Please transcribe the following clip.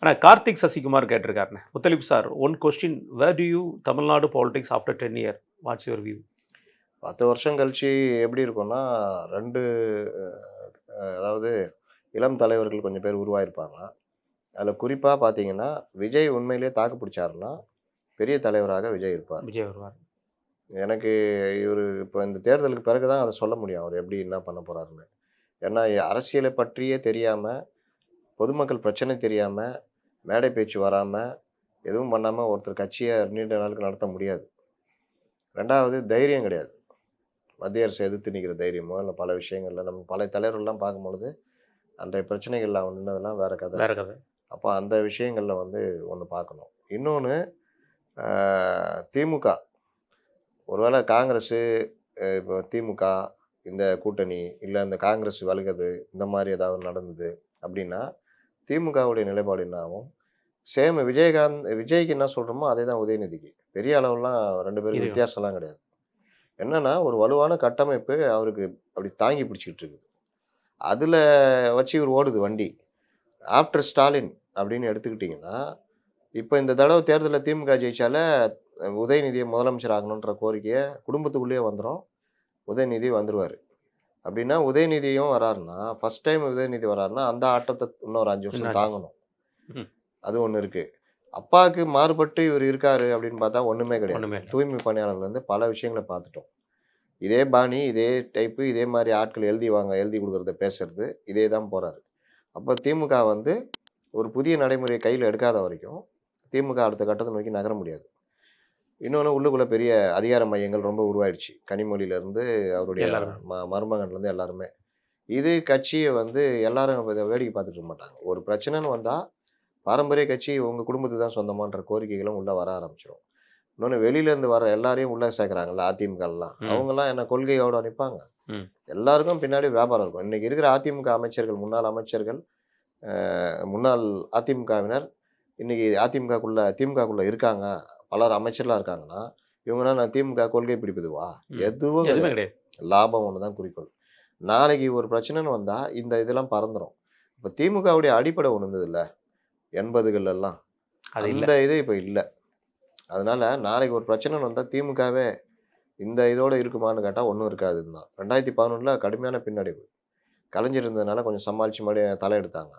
ஆனால் கார்த்திக் சசிகுமார் கேட்டிருக்காருண்ணே. Muthalib sir, one question, where do you Tamil Nadu politics after 10 year? What's your view? 10 வருஷம் கழிச்சு எப்படி இருக்கும்னா, 2 அதாவது இளம் தலைவர்கள் கொஞ்சம் பேர் உருவாயிருப்பாங்க. அதில குறிப்பா பார்த்தீங்கன்னா, விஜய் உண்மையிலேயே தாக்கு பிடிச்சாருன்னா, பெரிய தலைவராக விஜய் இருப்பார். விஜய் வருவார். எனக்கு இவரு இப்ப இந்த தேர்தலுக்கு பிறகு தான் அத சொல்ல முடியும். அவரு எப்படி என்ன பண்ண போறாருன்னு. ஏன்னா, அரசியல பற்றியே தெரியாம, பொதுமக்கள் பிரச்சனை தெரியாம, மேடை பேச்சு வராம, எதுவும் பண்ணாம ஒருத்தர் கட்சிய நீண்ட நாளுக்கு நடத்த முடியாது. 2வது தைரியம் கிடையாது. மத்திய அரச எதிர்த்து நிக்கிற தைரியமோ, இல்ல பல விஷயங்கள்ல நம்ம பல தலைவர்கள்லாம் பார்க்கும்பொழுது, அன்றைய பிரச்சனைகள்ல அவங்க நின்னதெல்லாம் வேற கதை. வேற கதை. அப்ப அந்த விஷயங்கள்ல வந்து ஒண்ணு பார்க்கணும். இன்னொன்னு அ திமுக ஒருவேளை காங்கிரஸு இப்போ திமுக இந்த கூட்டணி, இல்ல இந்த காங்கிரஸ் விலகுது, இந்த மாரி ஏதாவது நடந்தது அப்டின்னா, திமுகவுடைய நிலைப்பாடு என்ன ஆகும்? சேம் விஜய்க்கு என்ன சொல்றோமோ, அதே தான் உதயநிதிக்கு. பெரிய அளவுலாம் 2 பேருக்கும் இது வித்தியாசம்லாம் கிடையாது. என்னன்னா, ஒரு வலுவான கட்டமைப்பு அவருக்கு அப்டி தாங்கி பிடிச்சுக்கிட்டு இருக்குது. அதுல வச்சு இவரு ஓடுது வண்டி. ஆஃப்டர் ஸ்டாலின் அப்டின்னு எடுத்துக்கிட்டீங்கன்னா, இப்ப இந்த தடவ தேர்தல்ல திமுக ஜெயிச்சாலே உதயநிதிய முதலமைச்சர் ஆகணுன்ற கோரிக்கைய குடும்பத்துக்குள்ளேயே வந்துரும். உதயநிதி வந்துருவாரு. அப்டின்னா உதயநிதியும் வராருன்னா, ஃபர்ஸ்ட் டைம் உதயநிதி வராருன்னா, அந்த ஆட்டத்த இன்னொரு 5 வருஷம் இன்னும் தாங்கணும். ம். அது ஒண்ணு இருக்கு. அப்பாவுக்கு மாறுபட்டு இவரு இருக்காரு அப்டின்னு பார்த்தா ஒண்ணுமே கிடையாது. ஒண்ணுமே இல்ல. தூய்மை பணியாளர்லேருந்து பல விஷயங்கள பார்த்துட்டோம். இதே பாணி, இதே டைப்பு, இதே மாரி ஆட்கள் எழுதி குடுக்குறத பேசுறது, இதே தான் போறாரு. அப்ப திமுக வந்து ஒரு புதிய நடைமுறைய கையில எடுக்காத வரைக்கும், திமுக அடுத்த கட்டத்த நோக்கி நகர முடியாது. இன்னொன்னு உள்ளுக்குள்ள பெரிய அதிகார மையங்கள் ரொம்ப உருவாயிடுச்சு. கனிமொழியிலருந்து அவருடைய எல்லாருமே. மருமகன்லேருந்து எல்லாருமே. இது கட்சிய வந்து எல்லாரும் இத வேடிக்கை பார்த்துட்டு இருக்க மாட்டாங்க. ஒரு பிரச்சனைன்னு வந்தா, பாரம்பரிய கட்சி உங்க குடும்பத்துக்கு தான் சொந்தமான்ற கோரிக்கைகளும் உள்ள வர ஆரம்பிச்சுரும். இன்னொன்னு வெளியிலேருந்து வர எல்லாரையும் உள்ள சேர்க்குறாங்கல்ல அதிமுகலாம். ம். அவங்கலாம் என்ன கொள்கையோட நிப்பாங்க. ம். எல்லாருக்கும் பின்னாடி வியாபாரம் இருக்கும். இன்னைக்கு இருக்கிற அதிமுக அமைச்சர்கள், முன்னாள் அமைச்சர்கள், முன்னாள் அதிமுகவினர் இன்னைக்கு திமுகக்குள்ள இருக்காங்க. பலர் அமைச்சர்களா இருக்காங்கன்னா, இவங்கலாம் நான் திமுக கொள்கை பிடிப்பதுவா? ம். எதுவும் எதுவுமே கிடையாது. கிடையாது. லாபம் ஒண்ணு தான் குறிக்கோள். நாளைக்கு ஒரு பிரச்சனைன்னு வந்தா, இந்த இதெல்லாம் பறந்துரும். இப்ப திமுகவுடைய அடிப்படை ஒண்ணு இருந்ததுல்ல, 80கள்லாம். அது இல்ல. அந்த இது இப்ப இல்ல. அதனால நாளைக்கு ஒரு பிரச்சனைன்னு வந்தா திமுகவே இந்த இதோட இருக்குமான்னு கேட்டா ஒண்ணும் இருக்காதுன்னு தான். 2011ல கடுமையான பின்னடைவு. கலைஞர் இருந்ததுனால கொஞ்சம் சமாளிச்சு மறுபடியும் தலையெடுத்தாங்க.